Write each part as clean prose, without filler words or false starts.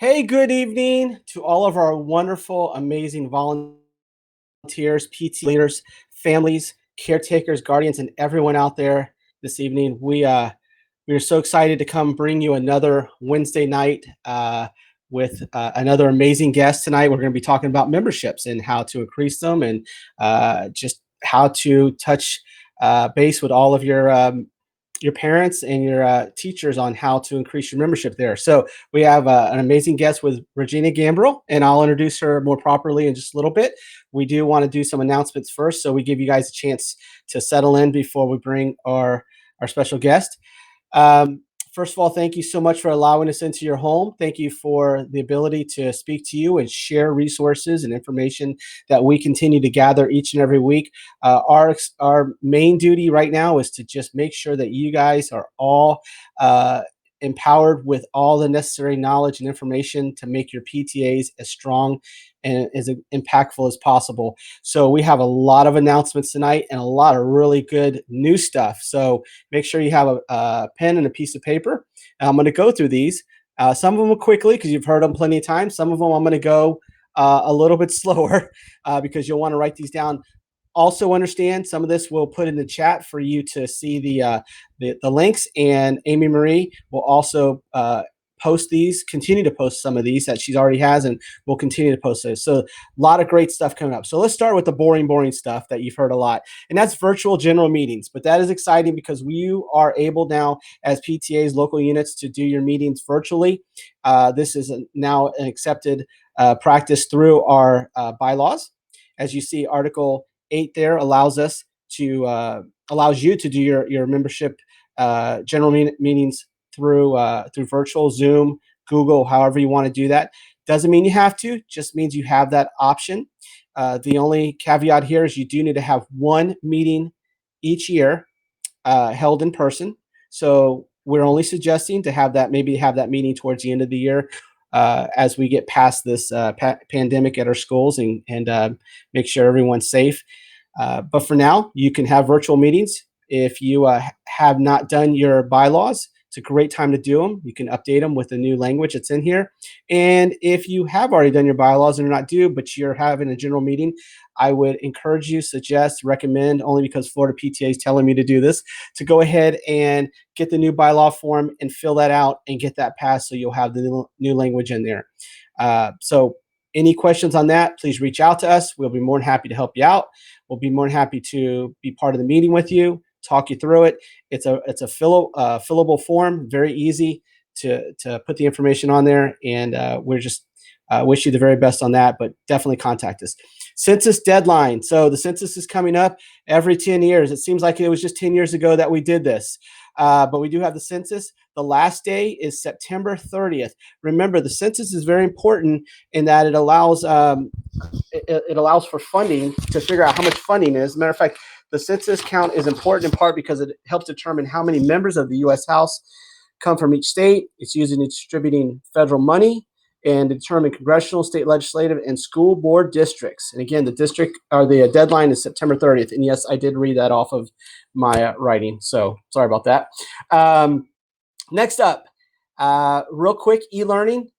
Hey, good evening to all of our wonderful, amazing volunteers, PT leaders, families, caretakers, guardians, and everyone out there this evening. We are so excited to come bring you another Wednesday night with another amazing guest tonight. We're going to be talking about memberships and how to increase them, and just how to touch base with all of your parents and your teachers on how to increase your membership there. So we have an amazing guest with Regina Gambrell, and I'll introduce her more properly in just a little bit. We do want to do some announcements first, so we give you guys a chance to settle in before we bring our special guest. Um, First of all, thank you so much for allowing us into your home. Thank you for the ability to speak to you and share resources and information that we continue to gather each and every week. Our main duty right now is to just make sure that you guys are all empowered with all the necessary knowledge and information to make your PTAs as strong and as impactful as possible. So we have a lot of announcements tonight and a lot of really good new stuff. So make sure you have a pen and a piece of paper. I'm going to go through these. Some of them quickly because you've heard them plenty of times. Some of them I'm going to go a little bit slower because you'll want to write these down. Also understand some of this we'll put in the chat for you to see the links, and Amy Marie will also continue to post some of these that she already has, and we'll continue to post those. So a lot of great stuff coming up. So let's start with the boring stuff that you've heard a lot, and that's virtual general meetings. But that is exciting because you are able now as PTAs, local units, to do your meetings virtually. This is now an accepted practice through our bylaws. As you see, Article 8 there allows you to do your membership general meetings through virtual, Zoom, Google, however you want to do that. Doesn't mean you have to, just means you have that option. The only caveat here is you do need to have one meeting each year held in person. So we're only suggesting to have that meeting towards the end of the year, as we get past this pandemic at our schools, and make sure everyone's safe. But for now, you can have virtual meetings. If you have not done your bylaws, it's a great time to do them. You can update them with the new language that's in here. And if you have already done your bylaws and you're not due, but you're having a general meeting, I would encourage you, suggest, recommend, only because Florida PTA is telling me to do this, to go ahead and get the new bylaw form and fill that out and get that passed so you'll have the new language in there. So any questions on that, please reach out to us. We'll be more than happy to help you out. We'll be more than happy to be part of the meeting with you, talk you through it. It's a fillable form, very easy to put the information on there, and we're just wish you the very best on that. But definitely contact us. Census deadline. So the census is coming up every 10 years. It seems like it was just 10 years ago that we did this. But we do have the census. The last day is September 30th. Remember, the census is very important in that it allows for funding, to figure out how much funding is. As a matter of fact, the census count is important in part because it helps determine how many members of the U.S. House come from each state. It's used in distributing federal money and determine congressional, state legislative, and school board districts. And again, the deadline is September 30th. And yes, I did read that off of my writing, so sorry about that. Next up, real quick, e-learning.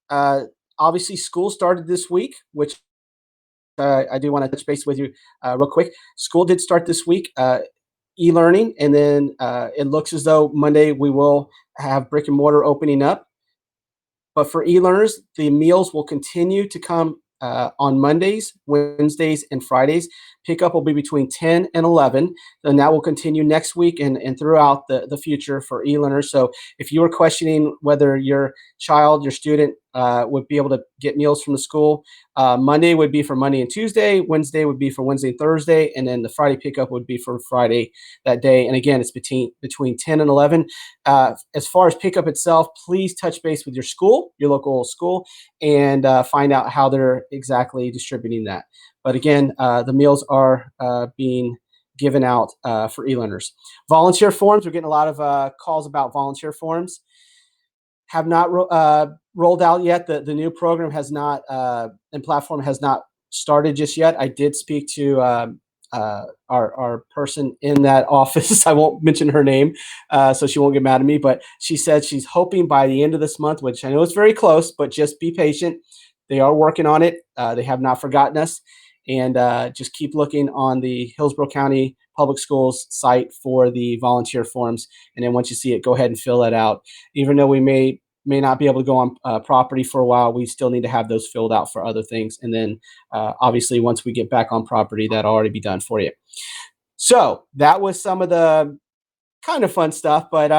Obviously, school started this week, which I do want to touch base with you real quick. School did start this week, e-learning, and then it looks as though Monday we will have brick and mortar opening up. But for e-learners, the meals will continue to come on Mondays, Wednesdays, and Fridays. Pickup will be between 10 and 11, and that will continue next week and throughout the future for e-learners. So if you are questioning whether your child, your student, would be able to get meals from the school, Monday would be for Monday and Tuesday, Wednesday would be for Wednesday and Thursday, and then the Friday pickup would be for Friday that day. And again, it's between 10 and 11. As far as pickup itself, please touch base with your school, your local school, and find out how they're exactly distributing that. But again, the meals are being given out for e-learners. Volunteer forms, we're getting a lot of calls about volunteer forms. Have not rolled out yet. The new program has not, and platform has not started just yet. I did speak to our person in that office. I won't mention her name, so she won't get mad at me. But she said she's hoping by the end of this month, which I know is very close, but just be patient. They are working on it. They have not forgotten us, and just keep looking on the Hillsborough County Public Schools site for the volunteer forms. And then once you see it, go ahead and fill that out. Even though we may not be able to go on property for a while, we still need to have those filled out for other things. And then obviously, once we get back on property, that'll already be done for you. So that was some of the kind of fun stuff, but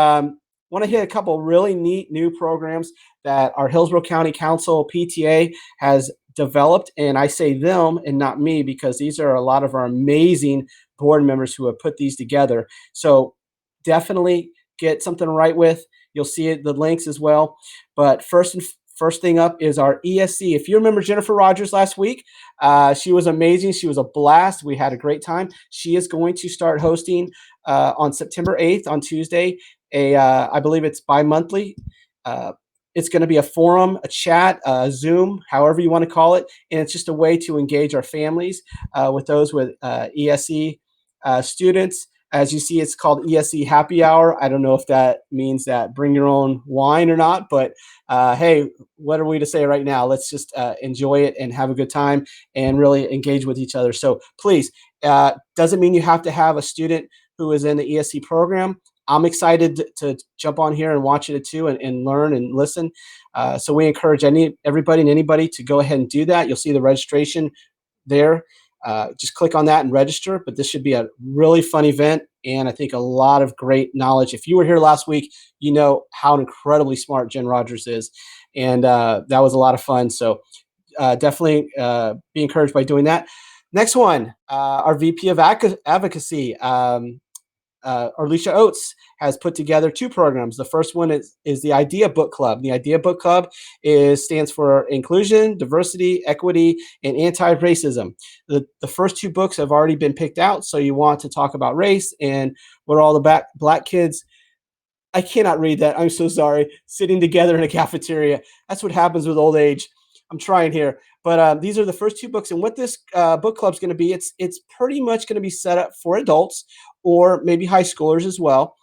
want to hit a couple really neat new programs that our Hillsborough County Council PTA has developed. And I say them and not me because these are a lot of our amazing board members who have put these together. So definitely get something to write with. You'll see it, the links as well. But first thing up is our ESC. If you remember Jennifer Rogers last week, she was amazing. She was a blast. We had a great time. She is going to start hosting on September 8th on Tuesday. I believe it's bi-monthly. It's going to be a forum, a chat, a Zoom, however you want to call it. And it's just a way to engage our families with those with ESC students. As you see, it's called ESC Happy Hour. I don't know if that means that bring your own wine or not, but hey, what are we to say right now? Let's just enjoy it and have a good time and really engage with each other. So please, doesn't mean you have to have a student who is in the ESC program. I'm excited to jump on here and watch it too and learn and listen. So we encourage everybody and anybody to go ahead and do that. You'll see the registration there. Just click on that and register. But this should be a really fun event, and I think a lot of great knowledge. If you were here last week, you know how incredibly smart Jen Rogers is, and that was a lot of fun. So definitely be encouraged by doing that. Next one, our VP of Advocacy. Alicia Oates has put together two programs. The first one is the Idea Book Club. The Idea Book Club stands for Inclusion, Diversity, Equity, and Anti-Racism. The first two books have already been picked out, so you want to talk about race and what all the black kids. I cannot read that. I'm so sorry. Sitting together in a cafeteria. That's what happens with old age. I'm trying here. But these are the first two books. And what this book club is going to be, it's pretty much going to be set up for adults or maybe high schoolers as well.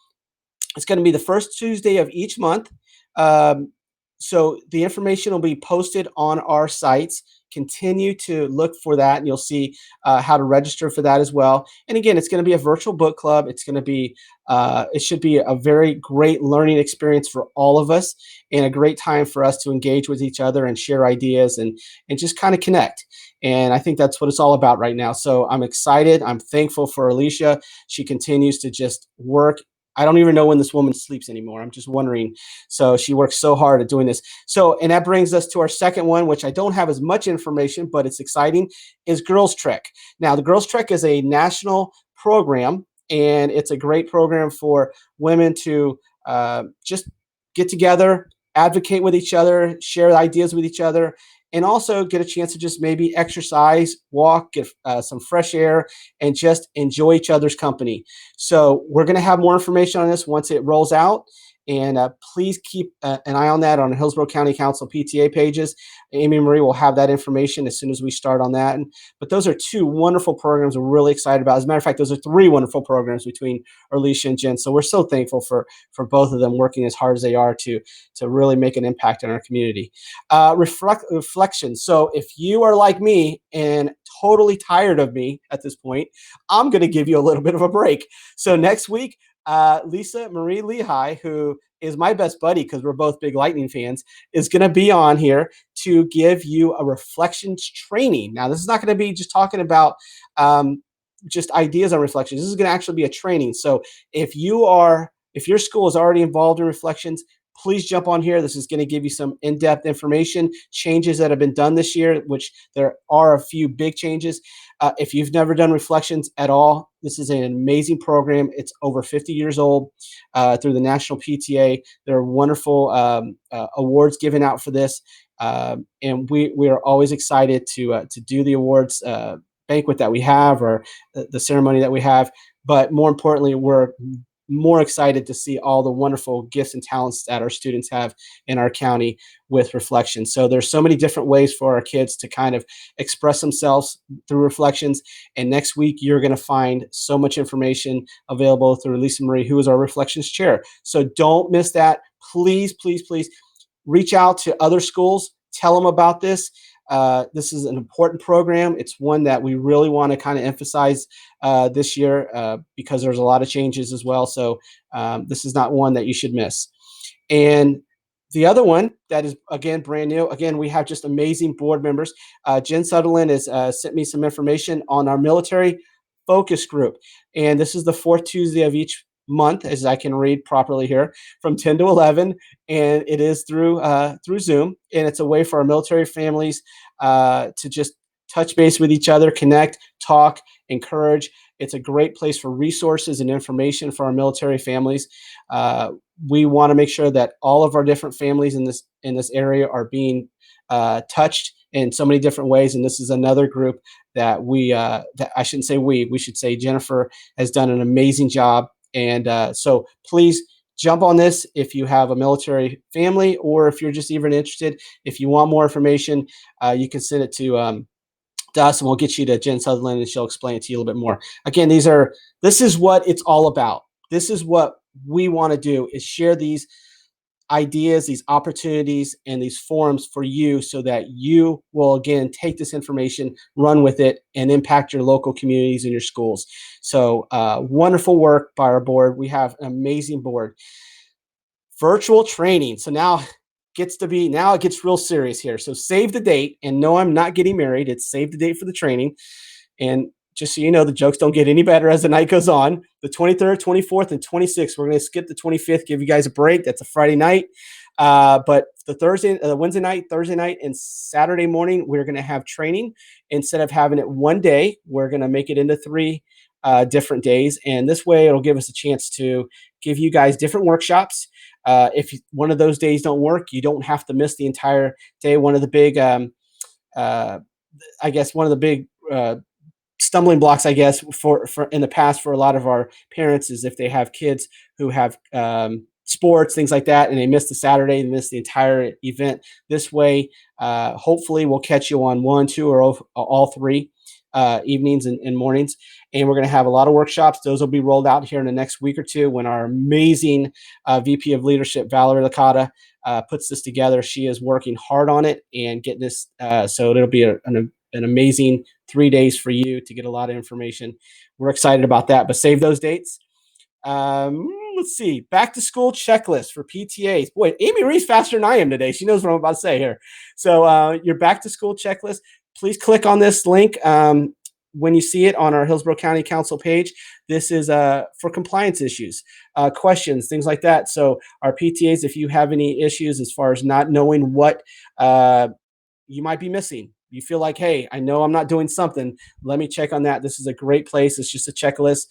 It's going to be the first Tuesday of each month. Um, so the information will be posted on our sites. Continue to look for that, and you'll see how to register for that as well. And again, it's going to be a virtual book club. It's going to be, it should be a very great learning experience for all of us, and a great time for us to engage with each other and share ideas and just kind of connect. And I think that's what it's all about right now. So I'm excited. I'm thankful for Alicia. She continues to just work. I don't even know when this woman sleeps anymore. I'm just wondering. So she works so hard at doing this. So, and that brings us to our second one, which I don't have as much information, but it's exciting, is Girls Trek. Now, the Girls Trek is a national program, and it's a great program for women to just get together, advocate with each other, share ideas with each other, and also get a chance to just maybe exercise, walk, get some fresh air, and just enjoy each other's company. So we're going to have more information on this once it rolls out. And please keep an eye on that on the Hillsborough County Council PTA pages. Amy Marie will have that information as soon as we start on that. But those are two wonderful programs we're really excited about. As a matter of fact, those are three wonderful programs between Alicia and Jen. So we're so thankful for both of them working as hard as they are to really make an impact in our community. Reflection. So if you are like me and totally tired of me at this point, I'm going to give you a little bit of a break. So next week, Lisa Marie Lehigh, who is my best buddy because we're both big Lightning fans, is going to be on here to give you a reflections training. Now, this is not going to be just talking about just ideas on reflections. This is going to actually be a training. So if your school is already involved in reflections, please jump on here. This is going to give you some in-depth information, changes that have been done this year, which there are a few big changes. If you've never done reflections at all, this is an amazing program. It's over 50 years old through the National PTA. There are wonderful awards given out for this. And we are always excited to do the awards banquet that we have, or the ceremony that we have. But more importantly, we're more excited to see all the wonderful gifts and talents that our students have in our county with reflection. So there's so many different ways for our kids to kind of express themselves through reflections. And next week, you're going to find so much information available through Lisa Marie, who is our reflections chair. So don't miss that. Please, please, please reach out to other schools, tell them about this. This is an important program. It's one that we really want to kind of emphasize this year because there's a lot of changes as well. So this is not one that you should miss. And the other one that is, again, brand new, again, we have just amazing board members. Jen Sutherland has sent me some information on our military focus group. And this is the fourth Tuesday of each month, as I can read properly here, from 10 to 11. And it is through Zoom. And it's a way for our military families to just touch base with each other, connect, talk, encourage. It's a great place for resources and information for our military families. We want to make sure that all of our different families in this area are being touched in so many different ways. And this is another group that that I shouldn't say we should say Jennifer has done an amazing job. And so please jump on this if you have a military family, or if you're just even interested. If you want more information, you can send it to us, and we'll get you to Jen Sutherland, and she'll explain it to you a little bit more. Again, this is what it's all about. This is what we want to do, is share these ideas, these opportunities, and these forums for you, so that you will, again, take this information, run with it, and impact your local communities and your schools. So wonderful work by our board. We have an amazing board. Virtual training. So now it gets real serious here. So save the date, and no, I'm not getting married. It's save the date for the training. And just so you know, the jokes don't get any better as the night goes on. The 23rd, 24th, and 26th. We're going to skip the 25th, give you guys a break. That's a Friday night. But the Wednesday night, Thursday night, and Saturday morning, we're going to have training. Instead of having it one day, we're going to make it into 3 different days. And this way, it'll give us a chance to give you guys different workshops. If one of those days don't work, you don't have to miss the entire day. One of the big, stumbling blocks, I guess, for in the past for a lot of our parents is if they have kids who have sports, things like that, and they miss the Saturday, and miss the entire event. This way, hopefully, we'll catch you on 1, 2, or all 3 evenings and mornings. And we're going to have a lot of workshops. Those will be rolled out here in the next week or two when our amazing VP of Leadership, Valerie Licata, puts this together. She is working hard on it and getting this. So it'll be an amazing 3 days for you to get a lot of information. We're excited about that, but save those dates. Let's see. Back to school checklist for PTAs. Boy, Amy reads faster than I am today. She knows what I'm about to say here. So your back to school checklist, please click on this link when you see it on our Hillsborough County Council page. This is for compliance issues, questions, things like that. So our PTAs, if you have any issues as far as not knowing what you might be missing, you feel like, hey, I know I'm not doing something, let me check on that. This is a great place. It's just a checklist.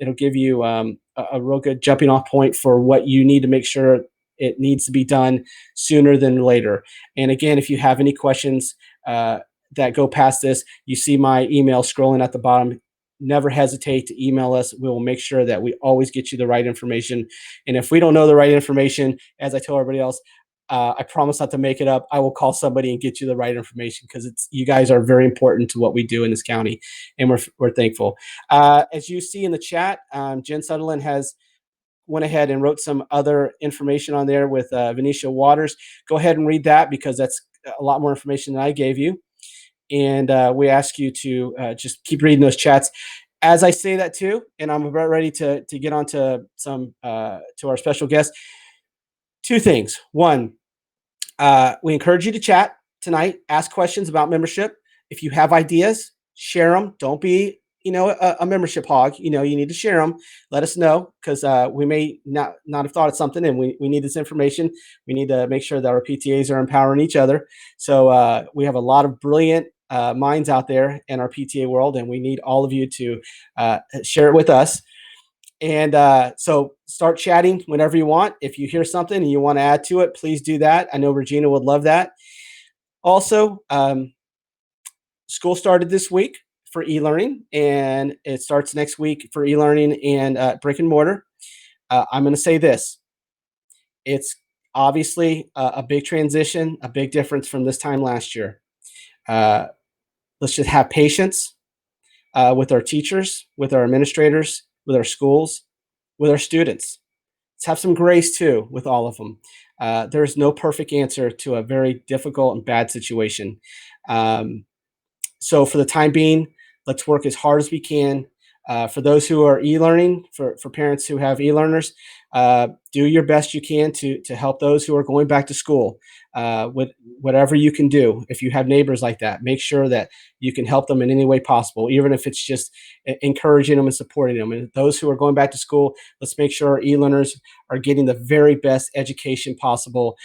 It'll give you a real good jumping off point for what you need to make sure it needs to be done sooner than later. And again, if you have any questions that go past this, you see my email scrolling at the bottom. Never hesitate to email us. We will make sure that we always get you the right information. And if we don't know the right information, as I tell everybody else, I promise not to make it up. I will call somebody and get you the right information, because you guys are very important to what we do in this county, and we're thankful. As you see in the chat, Jen Sutherland has went ahead and wrote some other information on there with Venetia Waters. Go ahead and read that, because that's a lot more information than I gave you. And we ask you to just keep reading those chats. As I say that too, and I'm about ready to get on to some to our special guest. 2 things. One, we encourage you to chat tonight, ask questions about membership. If you have ideas, share them. Don't be, a membership hog. You need to share them. Let us know, because we may not have thought of something, and we need this information. We need to make sure that our PTAs are empowering each other. So we have a lot of brilliant minds out there in our PTA world, and we need all of you to share it with us. And so start chatting whenever you want. If you hear something and you want to add to it, please do that. I know Regina would love that. Also, school started this week for e-learning, and it starts next week for e-learning and brick and mortar. I'm going to say this: it's obviously a big transition, a big difference from this time last year. Uh, let's just have patience with our teachers, with our administrators, with our schools, with our students. Let's have some grace too with all of them. There's no perfect answer to a very difficult and bad situation. Um, so for the time being, let's work as hard as we can. For those who are e-learning, for parents who have e-learners, do your best you can to help those who are going back to school with whatever you can do. If you have neighbors like that, make sure that you can help them in any way possible, even if it's just encouraging them and supporting them. And those who are going back to school, let's make sure our e-learners are getting the very best education possible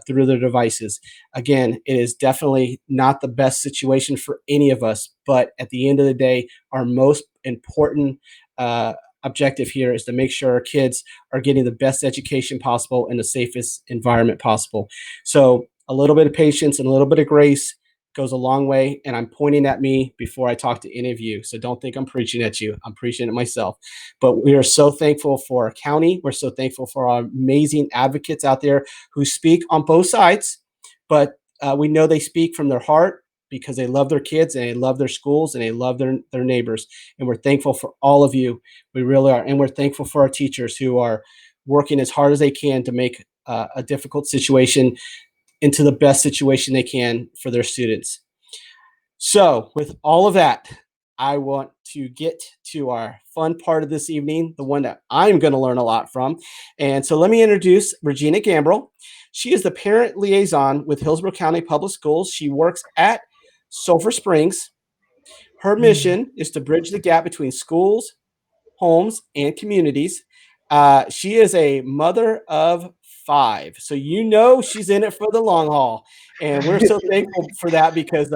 through their devices. Again, it is definitely not the best situation for any of us, but at the end of the day, our most important uh, objective here is to make sure our kids are getting the best education possible in the safest environment possible. So a little bit of patience and a little bit of grace goes a long way. And I'm pointing at me before I talk to any of you. So don't think I'm preaching at you. I'm preaching at myself. But we are so thankful for our county. We're so thankful for our amazing advocates out there who speak on both sides, but we know they speak from their heart because they love their kids and they love their schools and they love their neighbors. And we're thankful for all of you. We really are. And we're thankful for our teachers who are working as hard as they can to make a difficult situation into the best situation they can for their students. So, with all of that, I want to get to our fun part of this evening, the one that I'm going to learn a lot from. And so, let me introduce Regina Gambrell. She is the parent liaison with Hillsborough County Public Schools. She works at Sulphur Springs. Her mission is to bridge the gap between schools, homes, and communities. She is a mother of five, so you know she's in it for the long haul, and we're so thankful for that because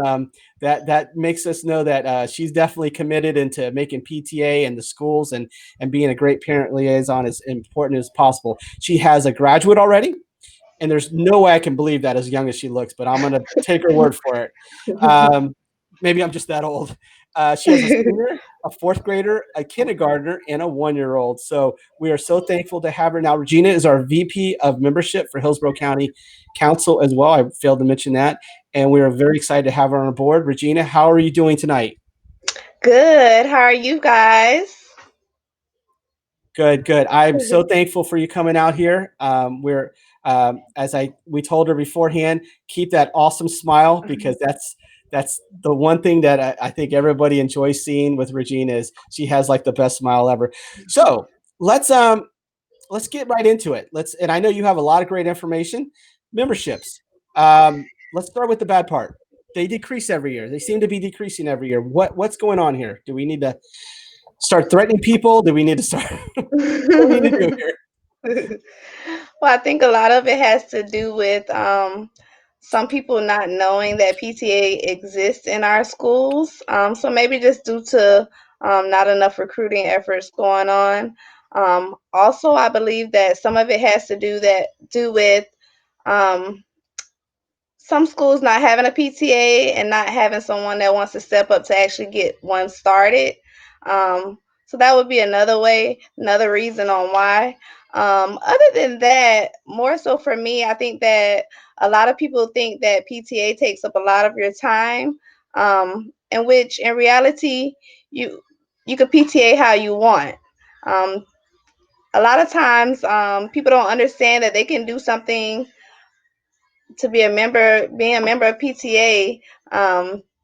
that makes us know that she's definitely committed into making PTA and the schools and being a great parent liaison as important as possible. She has a graduate already, and there's no way I can believe that as young as she looks, but I'm going to take her word for it. Um, maybe I'm just that old. She has a senior, a fourth grader, a kindergartner, and a 1-year-old. So we are so thankful to have her now. Regina is our VP of membership for Hillsborough County Council as well. I failed to mention that. And we are very excited to have her on board. Regina, how are you doing tonight? Good. How are you guys? Good, good. I'm so thankful for you coming out here. We're as I we told her beforehand, keep that awesome smile because that's the one thing that I think everybody enjoys seeing with Regina is she has like the best smile ever. So let's um let's get right into it. And I know you have a lot of great information. Memberships. Let's start with the bad part. They decrease every year. They seem to be decreasing every year. What's going on here? Do we need to start threatening people? Do we need to start? What do we need to do here? Well, I think a lot of it has to do with some people not knowing that PTA exists in our schools. So maybe just due to not enough recruiting efforts going on. Also, I believe that some of it has to do with um, some schools not having a PTA and not having someone that wants to step up to actually get one started. Um, so that would be another reason on why. Other than that, more so for me, I think that a lot of people think that PTA takes up a lot of your time, in which in reality you you could PTA how you want. Um, a lot of times, people don't understand that they can do something to being a member of PTA.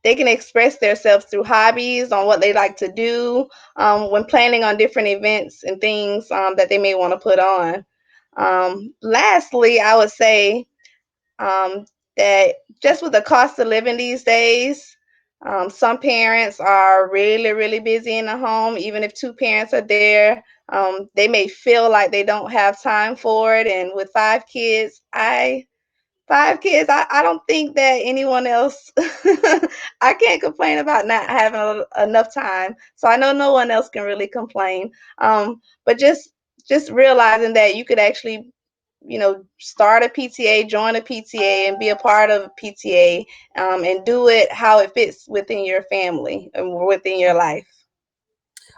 They can express themselves through hobbies on what they like to do when planning on different events and things that they may want to put on. Lastly, I would say um, that just with the cost of living these days, some parents are really, really busy in the home. Even if two parents are there, they may feel like they don't have time for it. And with five kids, I don't think that anyone else I can't complain about not having enough time. So I know no one else can really complain. But just realizing that you could actually, start a PTA, join a PTA, and be a part of a PTA, and do it how it fits within your family and within your life.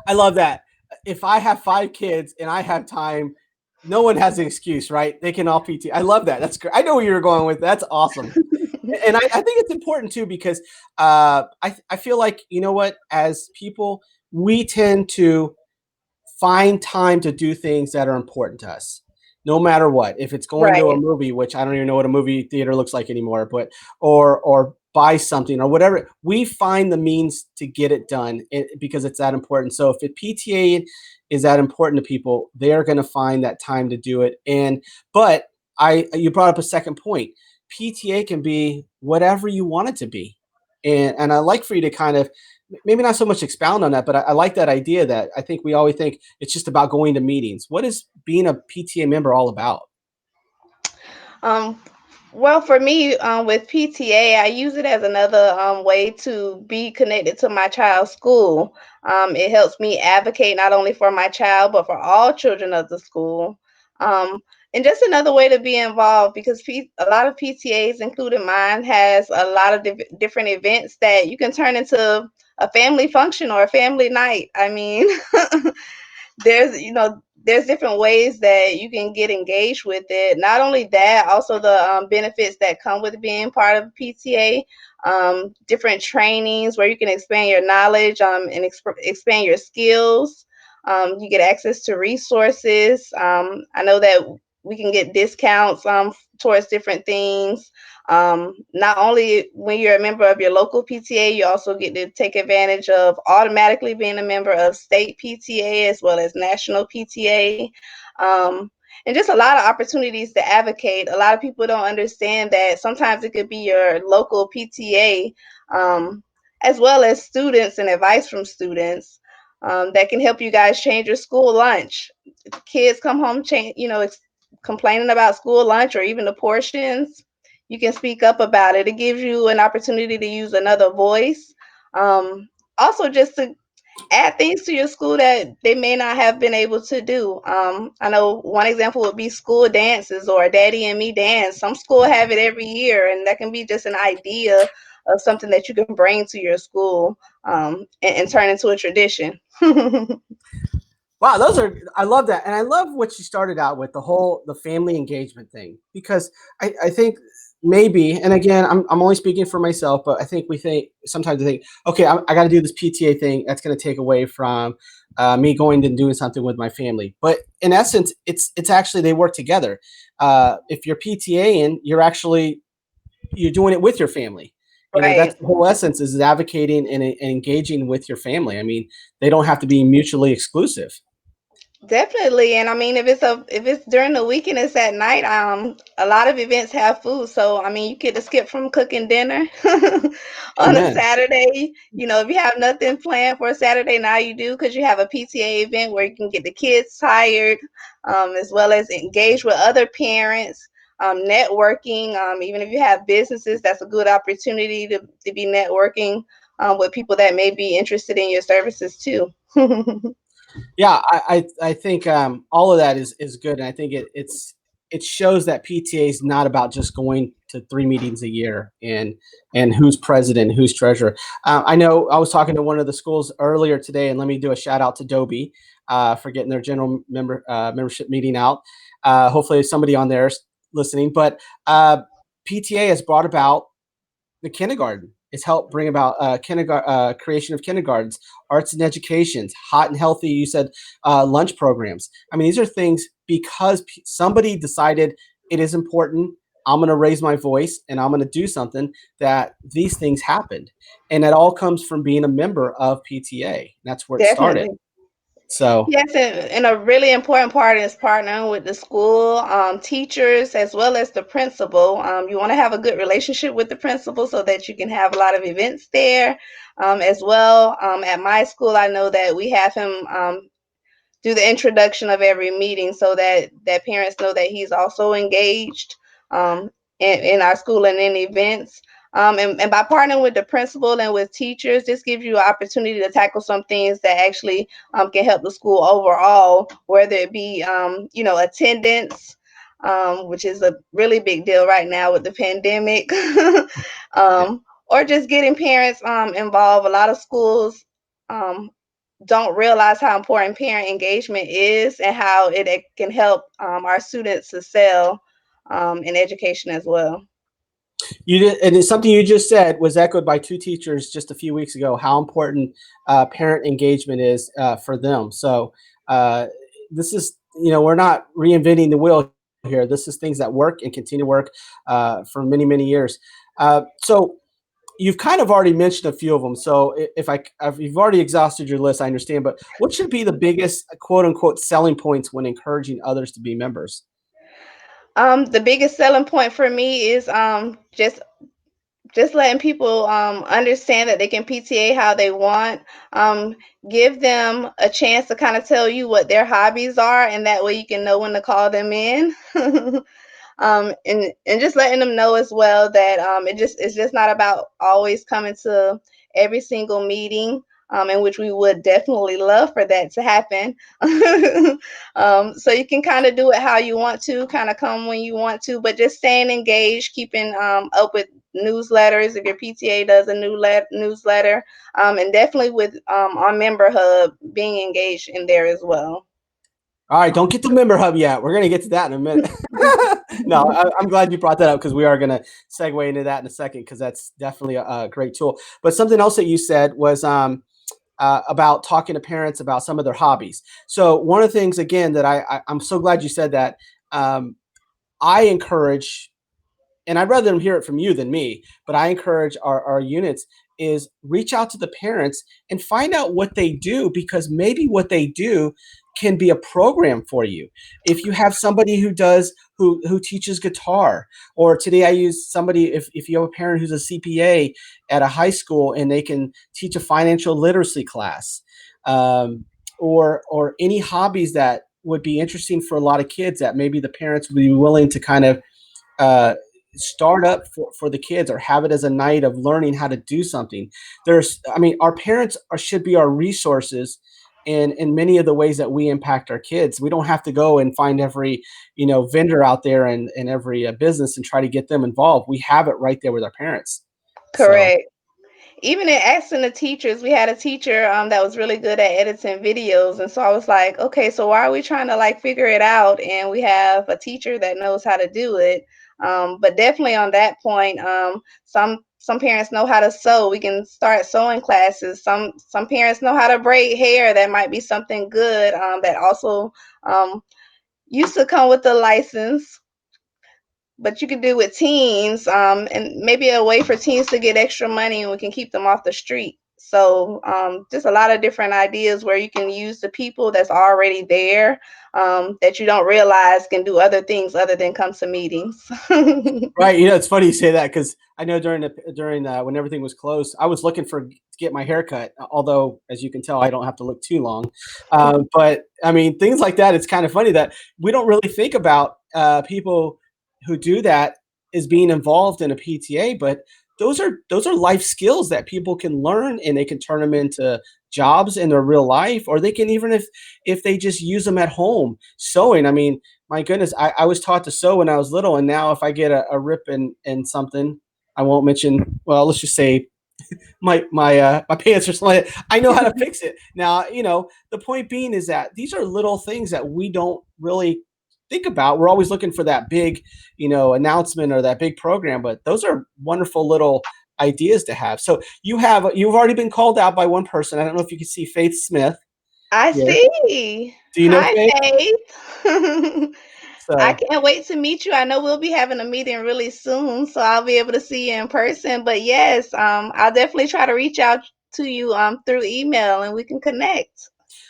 I love that. If I have five kids and I have time no one has an excuse, right? They can all PT. I love that. That's great. I know where you're going with. That's awesome. And I think it's important too because I feel like you know what, as people, we tend to find time to do things that are important to us, no matter what. If it's going to a Right. movie, which I don't even know what a movie theater looks like anymore, but or buy something or whatever, we find the means to get it done because it's that important. So if it PTA is that important to people, they are going to find that time to do it. And but I you brought up a second point. PTA can be whatever you want it to be. And I like for you to kind of maybe not so much expound on that, but I like that idea that I think we always think it's just about going to meetings. What is being a PTA member all about? Um, well, for me, with PTA, I use it as another way to be connected to my child's school. It helps me advocate not only for my child, but for all children of the school. Um, and just another way to be involved because a lot of PTAs, including mine, has a lot of different events that you can turn into a family function or a family night. I mean, there's different ways that you can get engaged with it. Not only that, also the benefits that come with being part of PTA, different trainings where you can expand your knowledge, and expand your skills. You get access to resources. I know that we can get discounts towards different things. Not only when you're a member of your local PTA, you also get to take advantage of automatically being a member of state PTA as well as national PTA. Um, and just a lot of opportunities to advocate. A lot of people don't understand that sometimes it could be your local PTA, as well as students and advice from students, that can help you guys change your school lunch. If kids come home, complaining about school lunch or even the portions, you can speak up about it. It gives you an opportunity to use another voice. Um, Also, just to add things to your school that they may not have been able to do. I know one example would be school dances or a Daddy and Me dance. Some school have it every year, and that can be just an idea of something that you can bring to your school, and turn into a tradition. Wow, those are I love that, and I love what you started out with the family engagement thing because I think maybe, and again, I'm only speaking for myself, but I think we think sometimes we think, okay, I got to do this PTA thing. That's going to take away from me going and doing something with my family. But in essence, it's actually they work together. If you're PTA, you're actually you're doing it with your family. You know, that's Right. the whole essence is advocating and engaging with your family. I mean, they don't have to be mutually exclusive. Definitely, and I mean, if it's during the week and it's at night, a lot of events have food, so I mean, you get to skip from cooking dinner on a Amen. Saturday. If you have nothing planned for a Saturday, now you do because you have a PTA event where you can get the kids tired, as well as engage with other parents, networking. Even if you have businesses, that's a good opportunity to be networking with people that may be interested in your services too. Yeah, I think all of that is good, and I think it shows that PTA is not about just going to 3 meetings a year and who's president, who's treasurer. I know I was talking to one of the schools earlier today, and let me do a shout out to Dobie for getting their membership meeting out. Hopefully, somebody on there is listening, but PTA has brought about the kindergarten. It's helped bring about creation of kindergartens, arts and educations, hot and healthy. You said lunch programs. I mean, these are things because somebody decided it is important. I'm going to raise my voice and I'm going to do something that these things happened, and it all comes from being a member of PTA. That's where it started. Definitely. So, Yes, and a really important part is partnering with the school, teachers, as well as the principal. You want to have a good relationship with the principal so that you can have a lot of events there, as well. At my school, I know that we have him do the introduction of every meeting so that parents know that he's also engaged, um, in our school and in events. And by partnering with the principal and with teachers, this gives you an opportunity to tackle some things that actually can help the school overall, whether it be attendance, which is a really big deal right now with the pandemic, yeah. or just getting parents involved. A lot of schools um, don't realize how important parent engagement is and how it can help our students excel in education as well. You did, and it's something you just said was echoed by two teachers just a few weeks ago. How important parent engagement is for them. So uh, this is, we're not reinventing the wheel here. This is things that work and continue to work for many, many years. So you've kind of already mentioned a few of them. So if you've already exhausted your list, I understand. But what should be the biggest quote unquote selling points when encouraging others to be members? The biggest selling point for me is just letting people understand that they can PTA how they want. Um, Give them a chance to kind of tell you what their hobbies are, and that way you can know when to call them in. And just letting them know as well that it's just not about always coming to every single meeting. In which we would definitely love for that to happen. So you can kind of do it how you want to, kind of come when you want to, but just staying engaged, keeping up with newsletters if your PTA does a newsletter, and definitely with on Member Hub, being engaged in there as well. All right, don't get the member hub yet. We're gonna get to that in a minute. No, I'm glad you brought that up because we are gonna segue into that in a second because that's definitely a great tool. But something else that you said was about talking to parents about some of their hobbies. So one of the things again that I'm so glad you said that. I encourage, and I'd rather them hear it from you than me, but I encourage our units is reach out to the parents and find out what they do because maybe what they do can be a program for you. If you have somebody who teaches guitar, or today I use somebody, if you have a parent who's a CPA at a high school and they can teach a financial literacy class, um, or any hobbies that would be interesting for a lot of kids that maybe the parents would be willing to kind of uh, start up for the kids or have it as a night of learning how to do something. I mean, our parents should be our resources in many of the ways that we impact our kids. We don't have to go and find every, vendor out there and every business and try to get them involved. We have it right there with our parents. So Correct. Even in asking the teachers, we had a teacher that was really good at editing videos, and so I was like, okay, so why are we trying to like figure it out? And we have a teacher that knows how to do it. But definitely on that point, some parents know how to sew. We can start sewing classes. Some parents know how to braid hair. That might be something good. That also um, used to come with a license, but you could do with teens, and maybe a way for teens to get extra money and we can keep them off the street. So just a lot of different ideas where you can use the people that's already there, that you don't realize can do other things other than come to meetings. right, it's funny you say that because I know during when everything was closed, I was looking to get my hair cut. Although, as you can tell, I don't have to look too long. But I mean, things like that. It's kind of funny that we don't really think about people who do that as being involved in a PTA, but those are life skills that people can learn and they can turn them into jobs in their real life, or they can even if they just use them at home. Sewing, I mean, my goodness, I was taught to sew when I was little, and now if I get a rip in something, I won't mention. Well, let's just say my pants or something. I know how to fix it now. The point being is that these are little things that we don't really think about. We're always looking for that big, announcement or that big program, but those are wonderful little ideas to have. So you've already been called out by one person. I don't know if you can see Faith Smith I here. see. Do you know Hi, Faith? Faith. I So can't wait to meet you. I know we'll be having a meeting really soon, so I'll be able to see you in person. But yes, I'll definitely try to reach out to you through email and we can connect.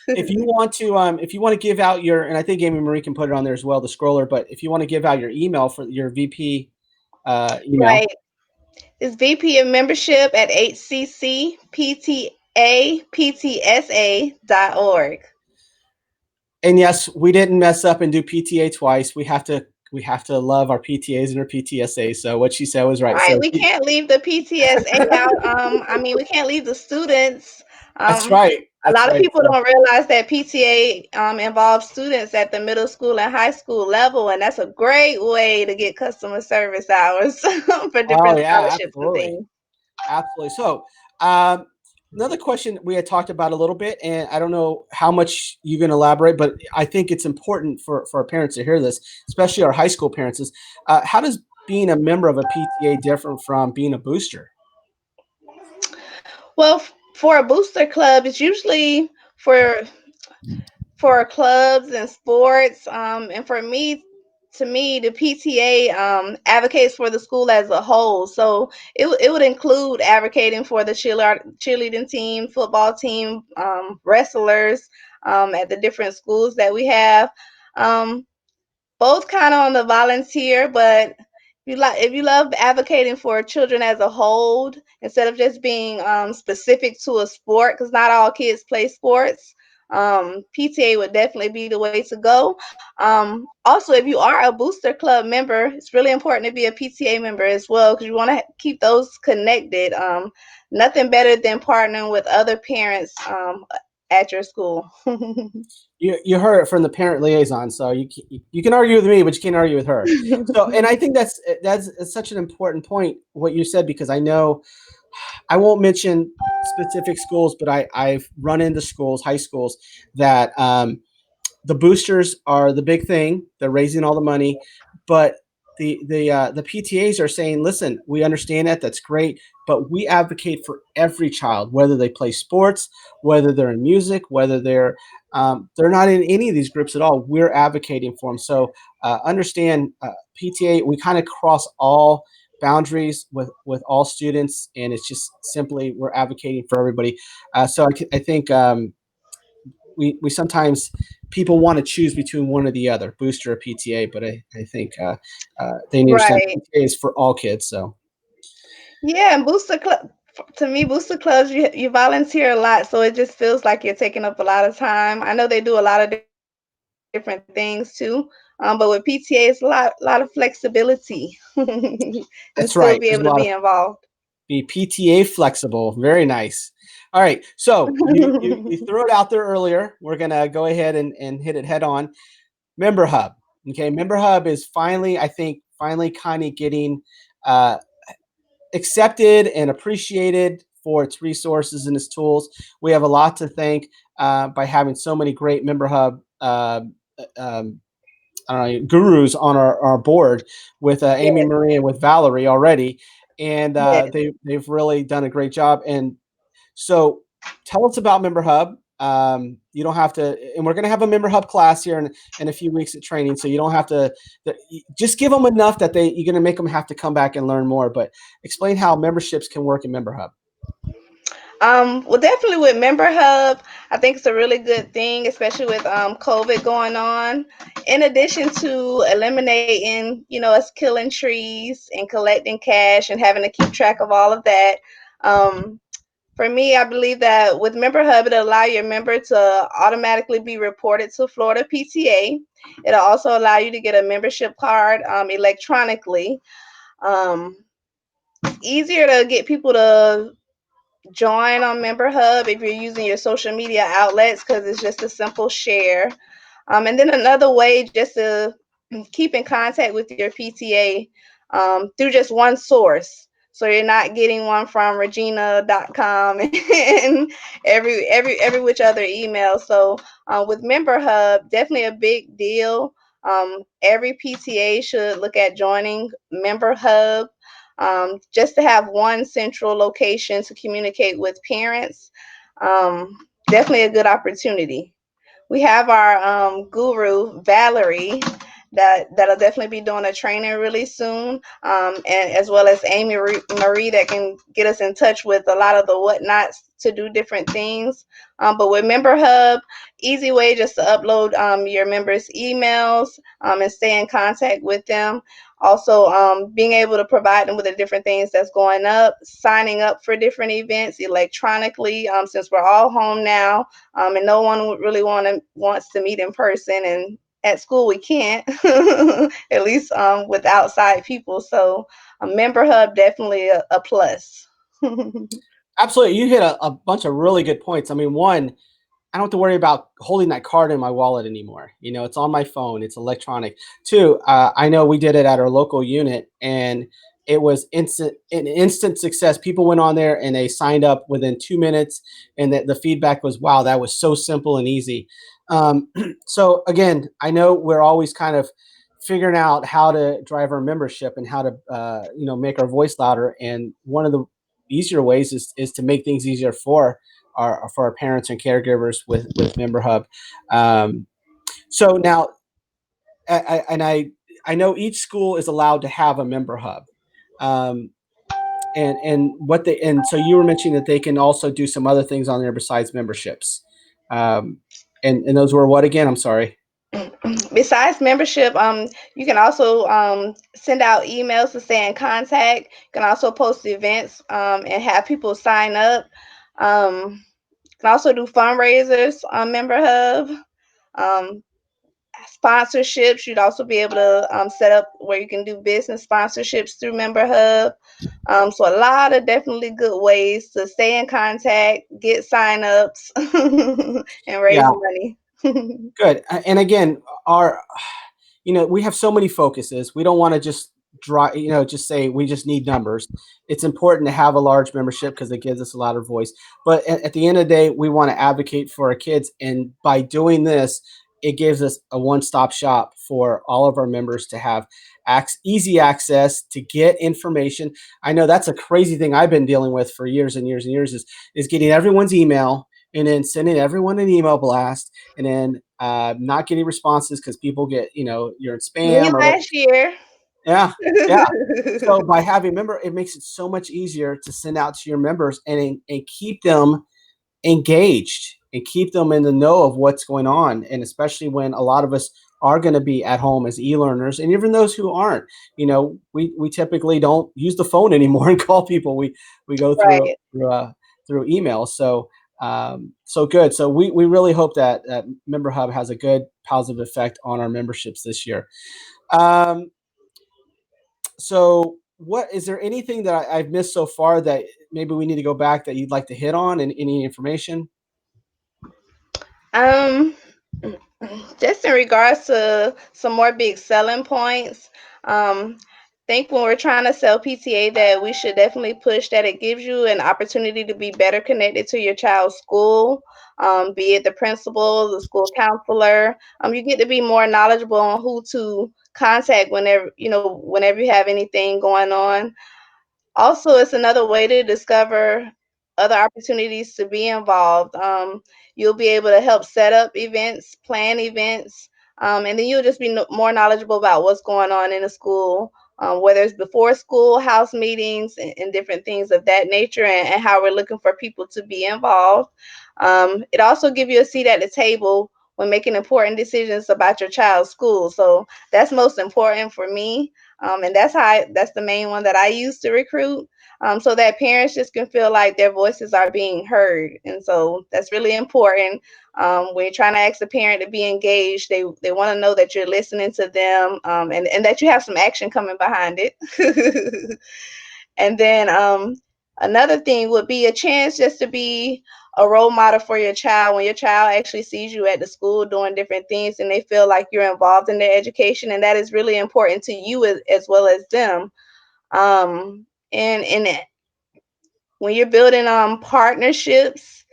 if you want to give out your, and I think Amy Marie can put it on there as well, the scroller, but if you want to give out your email for your VP email. Right. It's VP of Membership at hccptaptsa.org. And yes, we didn't mess up and do PTA twice. We have to love our PTAs and our PTSAs. So what she said was right. Right. So We can't leave the PTSA out. I mean, we can't leave the students. that's Um, right. a That's lot of right. people So don't realize that PTA involves students at the middle school and high school level, and that's a great way to get customer service hours for oh different yeah, scholarships and absolutely. things. Absolutely. So, um, Another question we had talked about a little bit, and I don't know how much you can elaborate, but I think it's important for our parents to hear this, especially our high school parents. Is how does being a member of a PTA different from being a booster? Well, for a booster club, it's usually for for clubs and sports. And for me, to me, the PTA advocates for the school as a whole. So it would include advocating for the cheerleading team, football team, wrestlers at the different schools that we have. Um, Both kind of on the volunteer, but if you love advocating for children as a whole instead of just being specific to a sport, because not all kids play sports. PTA would definitely be the way to go. Also, if you are a booster club member, it's really important to be a PTA member as well, because you want to keep those connected. Nothing better than partnering with other parents at your school. You heard it from the parent liaison, so you can argue with me, but you can't argue with her. So, and I think that's such an important point what you said, because I know I won't mention specific schools, but I've run into schools, high schools, that the boosters are the big thing. They're raising all the money, but the PTAs are saying, listen, we understand that. That's great, but we advocate for every child, whether they play sports, whether they're in music, whether they're not in any of these groups at all. We're advocating for them. So understand, PTA. We kind of cross all boundaries with all students, and it's just simply we're advocating for everybody. I think we sometimes people want to choose between one or the other, booster or PTA, but I think they understand Right. PTA is for all kids. So Yeah, and booster club to me, booster clubs you volunteer a lot, so it just feels like you're taking up a lot of time. I know they do a lot of different things too, but with PTA, it's a lot of flexibility and that's still right. be There's a able to lot of be involved. be PTA flexible. Very nice. All right. So you threw it out there earlier. We're gonna go ahead and hit it head on. Member Hub. Okay, Member Hub is finally, I think, finally kind of getting uh, accepted and appreciated for its resources and its tools. We have a lot to thank by having so many great Member Hub um, I don't know, gurus on our board with Amy Yes, Marie and with Valerie already, and yes. they've really done a great job. And so, tell us about Member Hub. You don't have to, and we're going to have a Member Hub class here in a few weeks at training. So you don't have to. Just give them enough that you're going to make them have to come back and learn more. But explain how memberships can work in Member Hub. Well, definitely with Member Hub, I think it's a really good thing, especially with COVID going on. In addition to eliminating, us killing trees and collecting cash and having to keep track of all of that. Um, for me, I believe that with Member Hub, it'll allow your member to automatically be reported to Florida PTA. It'll also allow you to get a membership card electronically. Um, Easier to get people to join on Member Hub if you're using your social media outlets because it's just a simple share. And then another way just to keep in contact with your PTA through just one source. So you're not getting one from Regina.com and every which other email. So with Member Hub, definitely a big deal. Every PTA should look at joining Member Hub just to have one central location to communicate with parents. Definitely a good opportunity. We have our guru Valerie that'll definitely be doing a training really soon, and as well as Amy Marie that can get us in touch with a lot of the whatnots to do different things. But with Member Hub, easy way just to upload your members' emails and stay in contact with them. Also, being able to provide them with the different things that's going up, signing up for different events electronically, since we're all home now, and no one would really wants to meet in person, and at school we can't, at least with outside people. So, a Member Hub definitely a plus. Absolutely, you hit a bunch of really good points. I mean, one, I don't have to worry about holding that card in my wallet anymore. It's on my phone. It's electronic. Two, I know we did it at our local unit, and it was an instant success. People went on there and they signed up within 2 minutes, and the feedback was, "Wow, that was so simple and easy." Um, so again, I know we're always kind of figuring out how to drive our membership and how to make our voice louder. And one of the easier ways is to make things easier for our parents and caregivers with Member Hub. Um, so now, I know each school is allowed to have a Member Hub. Um, and so you were mentioning that they can also do some other things on there besides memberships. Um, and those were what again? I'm sorry. Besides membership, you can also send out emails to stay in contact. You can also post events and have people sign up. You can also do fundraisers on Member Hub. Um, Sponsorships, you'd also be able to set up where you can do business sponsorships through Member Hub. So a lot of definitely good ways to stay in contact, get signups, and raise Yeah, money. good. And again, our we have so many focuses. We don't want to just just say we just need numbers. It's important to have a large membership because it gives us a louder voice. But at the end of the day, we want to advocate for our kids, and by doing this, it gives us a one-stop shop for all of our members to have easy access to get information. I know that's a crazy thing I've been dealing with for years and years and years is getting everyone's email and then sending everyone an email blast and then not getting responses because people get, you're in Me spam or what. last year. Yeah, yeah. So by having member, it makes it so much easier to send out to your members and keep them engaged and keep them in the know of what's going on. And especially when a lot of us are going to be at home as e-learners, and even those who aren't, we typically don't use the phone anymore and call people. We go through Right. through email. So good. So we really hope that Member Hub has a good positive effect on our memberships this year. Um, so what is there anything that I've missed so far that maybe we need to go back that you'd like to hit on and any information? Um, just in regards to some more big selling points, think when we're trying to sell PTA that we should definitely push that it gives you an opportunity to be better connected to your child's school, be it the principal, the school counselor. You get to be more knowledgeable on who to contact whenever you have anything going on. Also, it's another way to discover other opportunities to be involved. You'll be able to help set up events, plan events, and then you'll just be more knowledgeable about what's going on in the school, whether it's before school, house meetings, and different things of that nature, and how we're looking for people to be involved. It also gives you a seat at the table when making important decisions about your child's school. So that's most important for me, and that's the main one that I use to recruit, so that parents just can feel like their voices are being heard. And so that's really important. When you're trying to ask a parent to be engaged, they want to know that you're listening to them, and that you have some action coming behind it. And then another thing would be a chance just to be a role model for your child. When your child actually sees you at the school doing different things and they feel like you're involved in their education, and that is really important to you as well as them. And when you're building partnerships,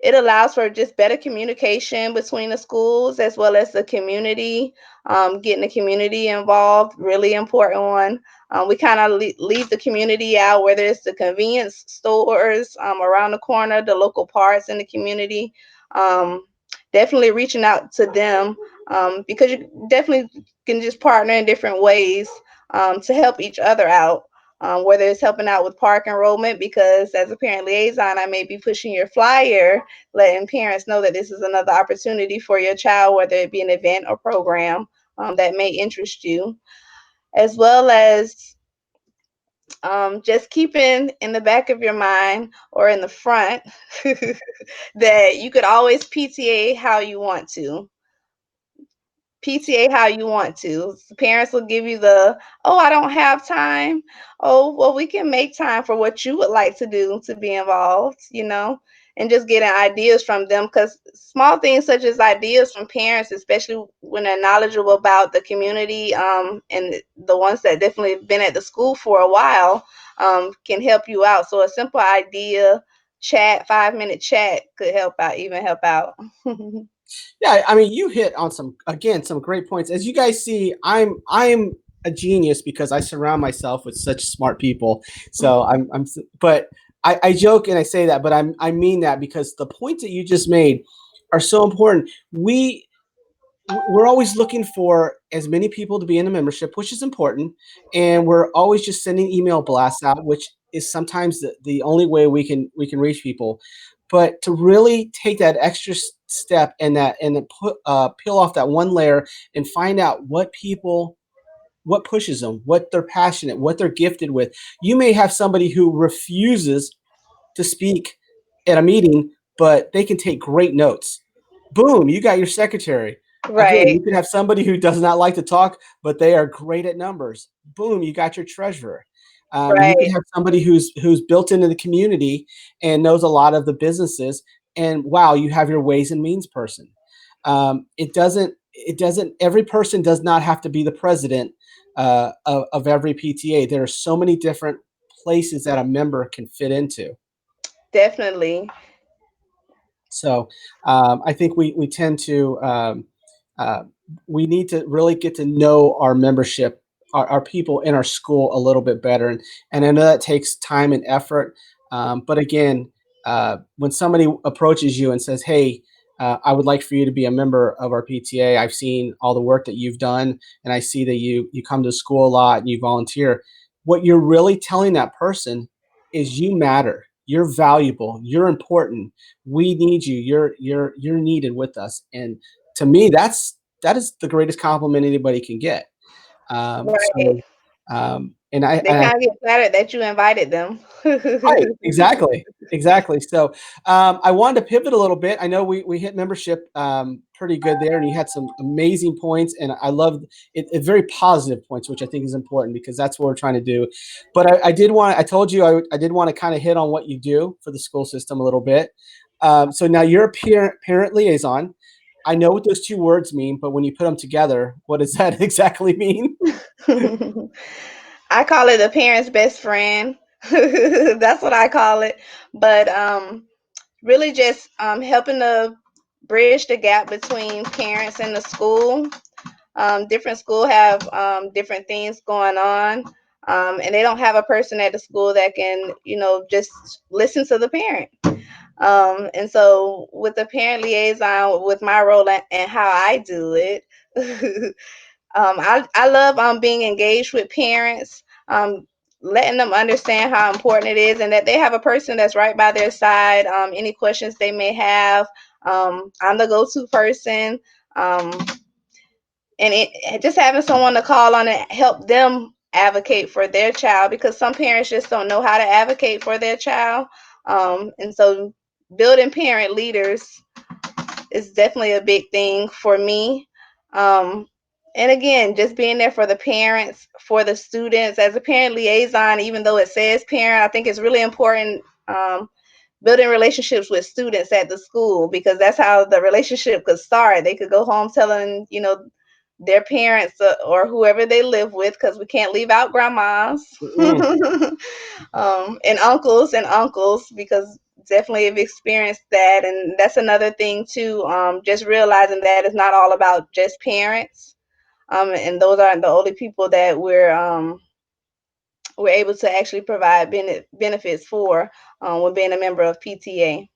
it allows for just better communication between the schools as well as the community. Getting the community involved, really important one. We kind of leave the community out, whether it's the convenience stores around the corner, the local parks in the community. Um, Definitely reaching out to them, because you definitely can just partner in different ways to help each other out. Whether it's helping out with park enrollment, because as a parent liaison, I may be pushing your flyer, letting parents know that this is another opportunity for your child, whether it be an event or program that may interest you, as well as just keeping in the back of your mind or in the front that you could always PTA how you want to. PTA how you want to. Parents will give you oh, I don't have time. Oh, well, we can make time for what you would like to do to be involved. and just getting ideas from them, because small things such as ideas from parents, especially when they're knowledgeable about the community, and the ones that definitely been at the school for a while, can help you out. So a simple idea chat, 5-minute chat could help out, even help out. Yeah, I mean, you hit on some, again, some great points. As you guys see, I'm a genius because I surround myself with such smart people. So but I joke and I say that, but I mean that because the points that you just made are so important. We're always looking for as many people to be in the membership, which is important, and we're always just sending email blasts out, which is sometimes the only way we can reach people. But to really take that extra step and then peel off that one layer and find out what pushes them, what they're passionate, what they're gifted with. You may have somebody who refuses to speak at a meeting, but they can take great notes. Boom, you got your secretary. Again, Right, you could have somebody who does not like to talk, but they are great at numbers. Boom, you got your treasurer. You could right. have somebody who's built into the community and knows a lot of the businesses. And wow, you have your ways and means person. It doesn't. Every person does not have to be the president of every PTA. There are so many different places that a member can fit into. Definitely. So I think we tend to uh, we need to really get to know our membership, our people in our school a little bit better, and I know that takes time and effort. But again, when somebody approaches you and says, "Hey," I would like for you to be a member of our PTA. I've seen all the work that you've done, and I see that you come to school a lot and you volunteer. What you're really telling that person is you matter. You're valuable. You're important. We need you. You're needed with us. And to me, that is the greatest compliment anybody can get. Um, Right. so, and I They and I kind of get flattered that you invited them. Right, exactly, exactly. So, I wanted to pivot a little bit. I know we hit membership pretty good there, and you had some amazing points, and I love it. Very positive points, which I think is important because that's what we're trying to do. But I did want. I told you I did want to kind of hit on what you do for the school system a little bit. So now you're a parent liaison. I know what those two words mean, but when you put them together, what does that exactly mean? I call it a parent's best friend. That's what I call it. But really just helping to bridge the gap between parents and the school. Different school have different things going on, and they don't have a person at the school that can, just listen to the parent. And so, with the parent liaison, with my role and how I do it, I love being engaged with parents, letting them understand how important it is and that they have a person that's right by their side. Any questions they may have, I'm the go to person. Um, and just having someone to call on and help them advocate for their child, because some parents just don't know how to advocate for their child. And so, building parent leaders is definitely a big thing for me. Um, and again, just being there for the parents, for the students. As a parent liaison, even though it says parent, I think it's really important, building relationships with students at the school, because that's how the relationship could start. They could go home telling, their parents, or whoever they live with, because we can't leave out grandmas. Mm-mm. And uncles, because definitely have experienced that. And that's another thing too, just realizing that it's not all about just parents, and those aren't the only people that we're able to actually provide benefits for, when being a member of PTA.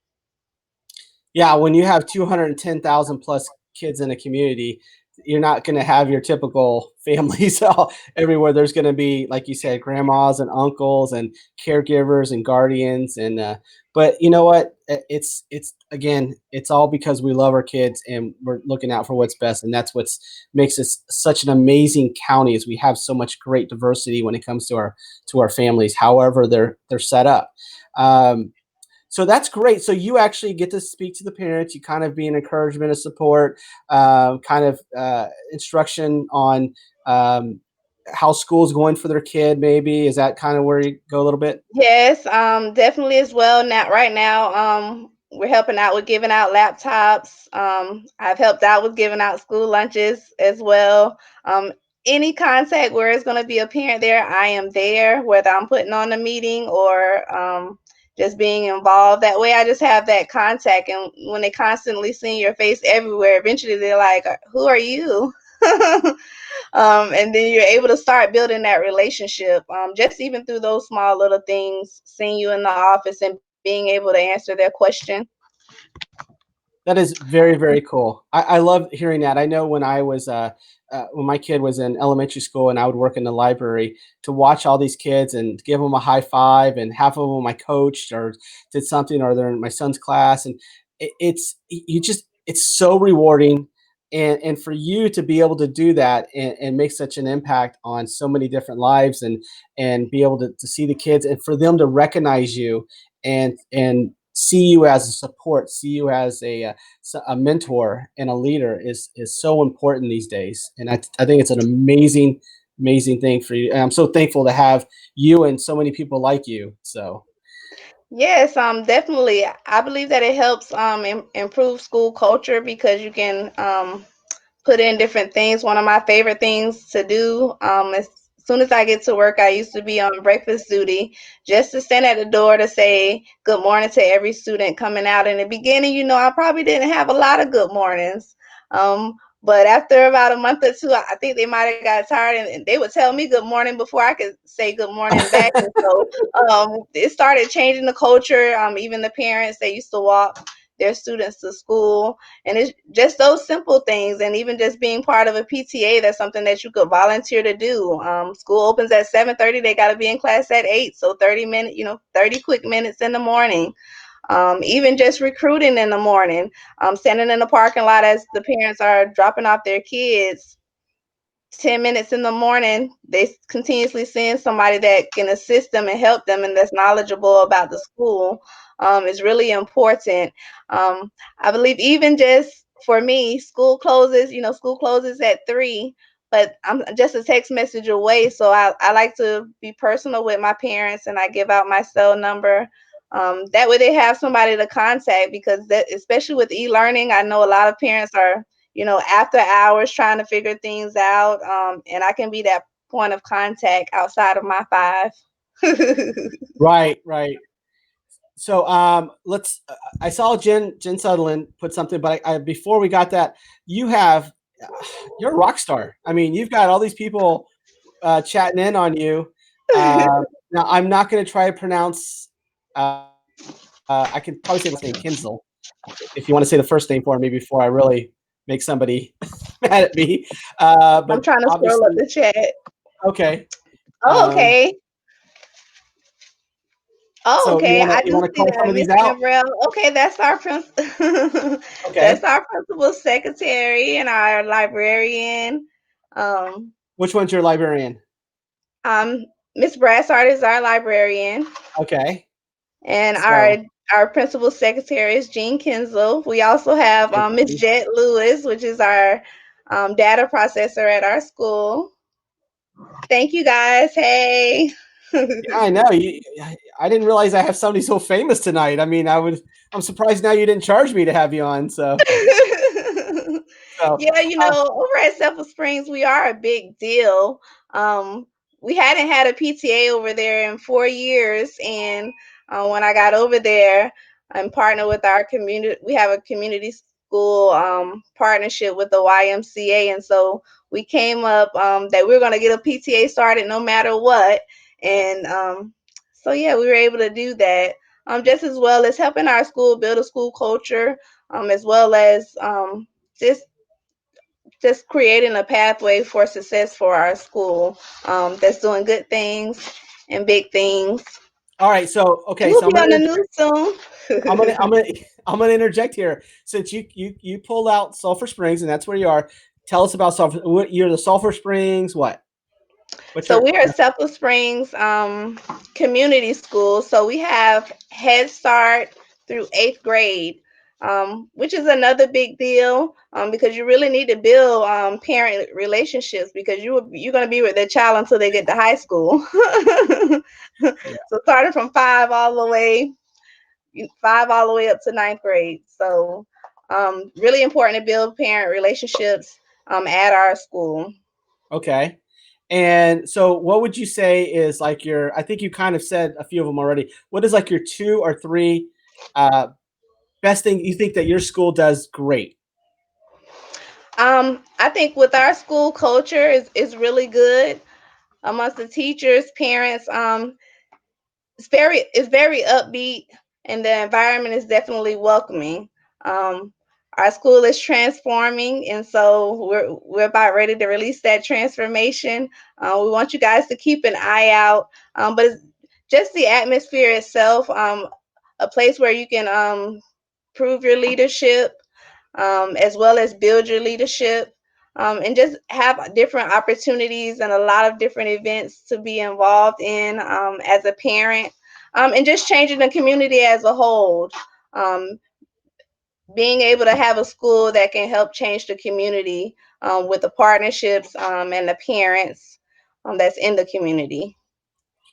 Yeah, when you have 210,000 plus kids in a community, you're not going to have your typical families all everywhere. There's going to be, like you said, grandmas and uncles and caregivers and guardians. And but you know what? It's again, it's all because we love our kids and we're looking out for what's best. And that's what's makes us such an amazing county, is we have so much great diversity when it comes to our families, however they're set up. Um, so that's great. So you actually get to speak to the parents. You kind of be an encouragement, a support, kind of instruction on how school's going for their kid. Maybe is that kind of where you go a little bit? Yes, definitely as well. Now, right now, we're helping out with giving out laptops. I've helped out with giving out school lunches as well. Any contact where it's going to be a parent there, I am there, whether I'm putting on a meeting or just being involved. That way, I just have that contact. And when they constantly see your face everywhere, eventually they're like, "Who are you?" And then you're able to start building that relationship, just even through those small little things, seeing you in the office and being able to answer their question. That is very, very cool. I love hearing that. I know when my kid was in elementary school and I would work in the library, to watch all these kids and give them a high five, and half of them I coached or did something, or they're in my son's class, and it's so rewarding. And for you to be able to do that and make such an impact on so many different lives, and be able to see the kids, and for them to recognize you and see you as a support, see you as a mentor and a leader is so important these days. And I think it's an amazing, amazing thing for you. And I'm so thankful to have you and so many people like you. So Yes, definitely. I believe that it helps improve school culture because you can put in different things. One of my favorite things to do, as soon as I get to work, I used to be on breakfast duty just to stand at the door to say good morning to every student coming out. In the beginning, I probably didn't have a lot of good mornings. But after about a month or two, I think they might have got tired, and they would tell me good morning before I could say good morning back. And so it started changing the culture. Even the parents, they used to walk their students to school, and it's just those simple things. And even just being part of a PTA, that's something that you could volunteer to do. School opens at 7:30, they got to be in class at 8, so 30 minutes, 30 quick minutes in the morning. Even just recruiting in the morning, standing in the parking lot as the parents are dropping off their kids, 10 minutes in the morning, they continuously seeing somebody that can assist them and help them and that's knowledgeable about the school, is really important. I believe even just for me, school closes at 3, but I'm just a text message away. So I like to be personal with my parents, and I give out my cell number. That way they have somebody to contact, because that, especially with e-learning, I know a lot of parents are after hours trying to figure things out. And I can be that point of contact outside of my 5. right, right. So let's. I saw Jen Sutherland put something, but before we got that, you have you're a rock star. I mean, you've got all these people chatting in on you. Now, I'm not going to try to pronounce. I can probably say the last name, Kinzel. If you want to say the first name for me before I really make somebody mad at me. I'm But trying to scroll up obviously, the chat. okay. Oh, Um, okay. Oh, so okay. I you do wanna see call some that, of Miss these out? Gambrell. Okay, that's our that's Okay. our principal secretary and our librarian. Um, Which one's your librarian? um, Miss Brassard is our librarian. Okay. And our So our principal secretary is Jean Kinsel. We also have Miss yeah, Jet Lewis, which is our data processor at our school. Thank you guys. Hey. I know. I didn't realize I have somebody so famous tonight. I mean, I'm surprised now you didn't charge me to have you on. So Yeah, over at Cephalus Springs, we are a big deal. Um, we hadn't had a PTA over there in 4 years, and when I got over there, I'm partnered with our community. We have a community school partnership with the YMCA, and so we came up that we are going to get a PTA started no matter what. And so yeah, we were able to do that. Just as well as helping our school build a school culture, as well as just just creating a pathway for success for our school, that's doing good things and big things. all right. So okay. We'll So be on the news soon. I'm gonna interject here. Since you pulled out Sulphur Springs and that's where you are, tell us about Sulphur. You're the Sulphur Springs. What? What's So your? we're at Cephalus Springs Community School. So we have Head Start through 8th grade, which is another big deal, because you really need to build parent relationships, because you're going to be with their child until they get to high school. Yeah. So starting from 5 all the way five all the way up to ninth grade. So really important to build parent relationships at our school. Okay. And so what would you say is like your, I think you kind of said a few of them already. What is like your two or three uh, best thing you think that your school does great? I think with our school culture is really good amongst the teachers, parents. It's very upbeat, and the environment is definitely welcoming. Um, our school is transforming, and so we're about ready to release that transformation. We want you guys to keep an eye out, but it's just the atmosphere itself, a place where you can prove your leadership, as well as build your leadership, and just have different opportunities and a lot of different events to be involved in as a parent, and just changing the community as a whole. Um, Being able to have a school that can help change the community with the partnerships and the parents that's in the community.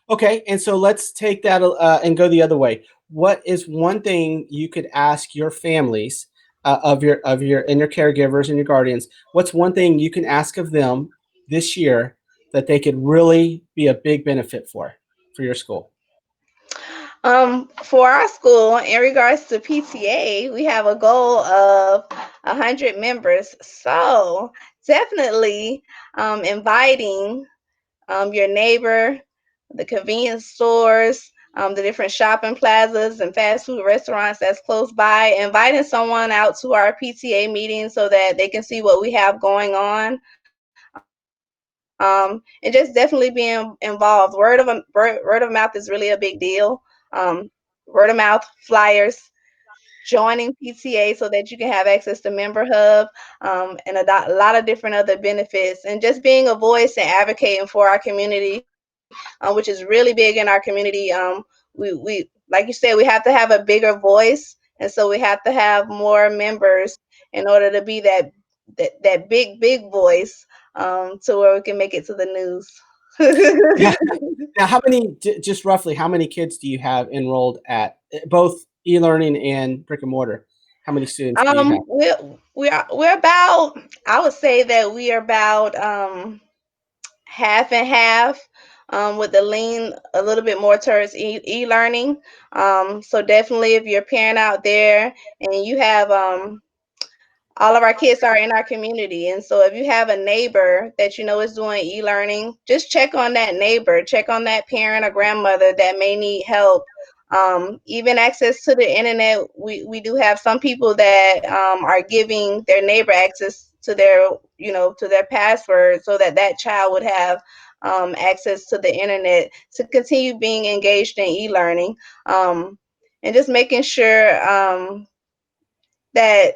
Okay, and so let's take that and go the other way. What is one thing you could ask your families of your and your caregivers and your guardians? What's one thing you can ask of them this year that they could really be a big benefit for your school? For our school, in regards to PTA, we have a goal of 100 members. So definitely inviting your neighbor, the convenience stores, the different shopping plazas and fast food restaurants that's close by, inviting someone out to our PTA meeting so that they can see what we have going on. And just definitely being involved. Word of mouth is really a big deal. Word of mouth flyers, joining PTA so that you can have access to Member Hub, and a lot of different other benefits, and just being a voice and advocating for our community, which is really big in our community. We like you said, we have to have a bigger voice, and so we have to have more members in order to be that big voice, to where we can make it to the news. Yeah. Now, how many, just roughly, how many kids do you have enrolled at both e-learning and brick and mortar? How many students do you have? We're about, I would say that we are about half and half, with the lean a little bit more towards e-learning. So definitely, if you're a parent out there and you have all of our kids are in our community. And so if you have a neighbor that you know is doing e-learning, just check on that neighbor, check on that parent or grandmother that may need help. Even access to the internet, we do have some people that are giving their neighbor access to their, to their password so that that child would have access to the internet to continue being engaged in e-learning. And just making sure that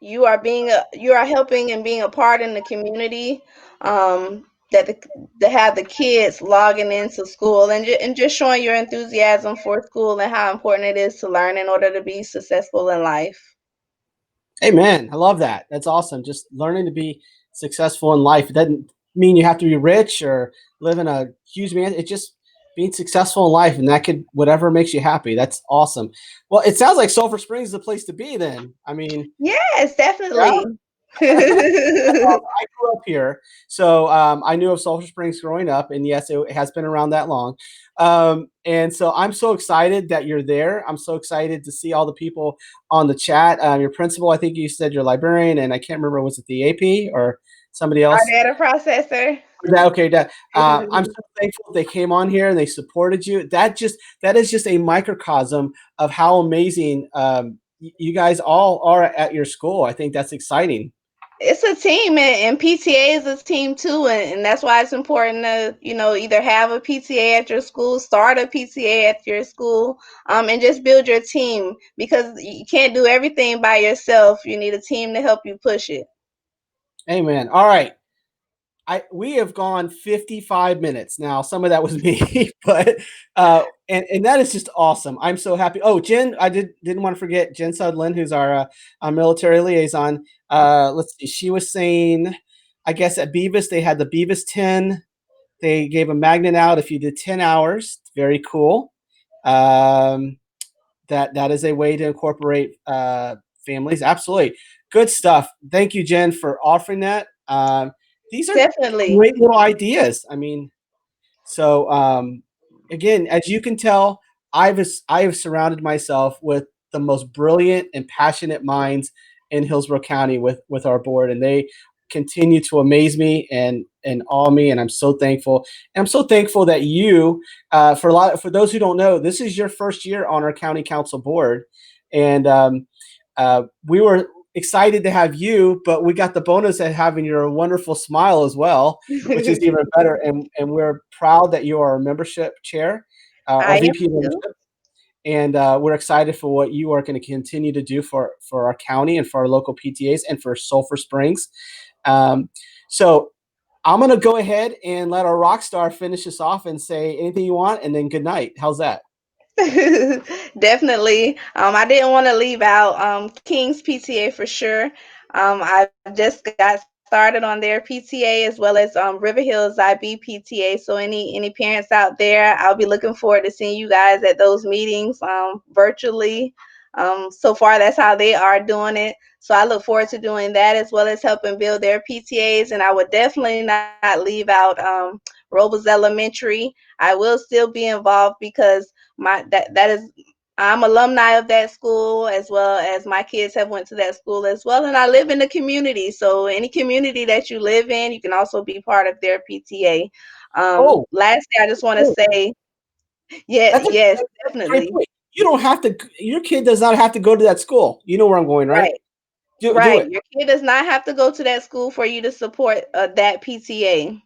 you are helping and being a part in the community, that to have the kids logging into school, and just showing your enthusiasm for school and how important it is to learn in order to be successful in life. Amen. I love that. That's awesome. Just learning to be successful in life. It doesn't mean you have to be rich or live in a huge man. It's just being successful in life, and that could whatever makes you happy. That's awesome. Well, it sounds like Sulphur Springs is the place to be. Then, I mean, Yes, yeah, definitely. that's awesome. I grew up here, so I knew of Sulphur Springs growing up, and yes, it has been around that long. And so I'm so excited that you're there. I'm so excited to see all the people on the chat. Your principal, I think you said your librarian, and I can't remember, was it the AP or somebody Our else? data processor. Okay, I'm so thankful they came on here and they supported you. That is just a microcosm of how amazing you guys all are at your school. I think that's exciting. It's a team, and PTA is a team too, and that's why it's important to, either have a PTA at your school, start a PTA at your school, and just build your team, because you can't do everything by yourself. You need a team to help you push it. Amen. All right. We have gone 55 minutes now. Some of that was me, but and that is just awesome. I'm so happy. Oh, Jen, I didn't want to forget Jen Sudlin, who's our military liaison. Let's see. She was saying, I guess at Beavis they had the Beavis 10. They gave a magnet out if you did 10 hours. Very cool. Um, that is a way to incorporate families. Absolutely, good stuff. Thank you, Jen, for offering that. These are Definitely. great little ideas. I mean, so again, as you can tell, I have surrounded myself with the most brilliant and passionate minds in Hillsborough County with our board, and they continue to amaze me and awe me, and I'm so thankful. And I'm so thankful that you, for those who don't know, this is your first year on our county council board, and we were excited to have you, but we got the bonus of having your wonderful smile as well, which is even better. And we're proud that you are our membership chair, our I am VP of too. membership, and we're excited for what you are going to continue to do for our county and for our local PTAs and for Sulphur Springs. Um, so I'm going to go ahead and let our rock star finish us off and say anything you want, and then good night. How's that? Definitely. I didn't want to leave out King's PTA for sure. I just got started on their PTA as well as River Hills IB PTA. So any parents out there, I'll be looking forward to seeing you guys at those meetings virtually. So far, that's how they are doing it. So I look forward to doing that as well as helping build their PTAs. And I would definitely not leave out Robles Elementary. I will still be involved because that is I'm alumni of that school as well as my kids have went to that school as well, and I live in the community. So any community that you live in, you can also be part of their PTA. Oh, Lastly, I just want to oh, say, yeah, that's yes, a great definitely, point. You don't have to. Your kid does not have to go to that school. You know where I'm going, right? right. Do Right. it. Your kid does not have to go to that school for you to support that PTA.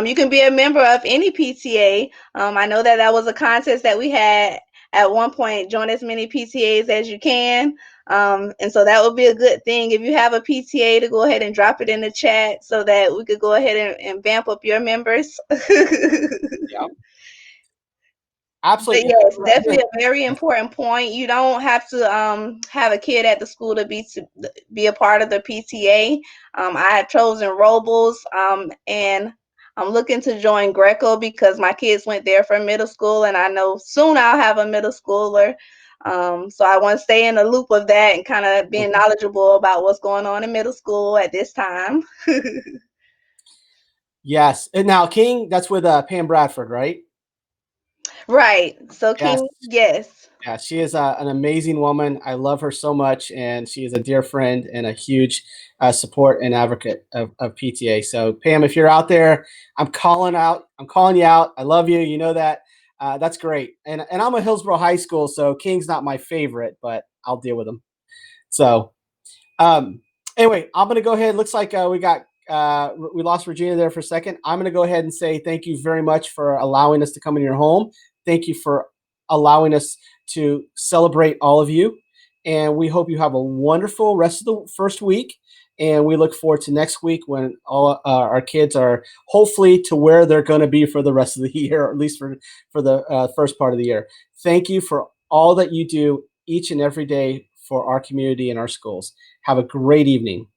You can be a member of any PTA. I know that that was a contest that we had at one point. Join as many PTAs as you can. And so that would be a good thing. If you have a PTA, to go ahead and drop it in the chat so that we could go ahead and vamp up your members. Yeah, But absolutely. yes, Again, definitely a very important point. You don't have to have a kid at the school to be a part of the PTA. I have chosen Robles, and I'm looking to join Greco because my kids went there for middle school, and I know soon I'll have a middle schooler. So I want to stay in the loop of that and kind of being mhm. knowledgeable about what's going on in middle school at this time. Yes. And now King, that's with Pam Bradford, right? Right. So Yes. King, yes. Yeah, she is an amazing woman. I love her so much, and she is a dear friend and a huge support and advocate of PTA. So, Pam, if you're out there, I'm calling out. I'm calling you out. I love you. You know that. That's great. And I'm a Hillsborough High School, so King's not my favorite, but I'll deal with him. So, um, anyway, I'm gonna go ahead. Looks like we lost Regina there for a second. I'm gonna go ahead and say thank you very much for allowing us to come in your home. Thank you for allowing us to celebrate all of you, and we hope you have a wonderful rest of the first week. And we look forward to next week when all our kids are hopefully to where they're going to be for the rest of the year, or at least for the first part of the year. Thank you for all that you do each and every day for our community and our schools. Have a great evening.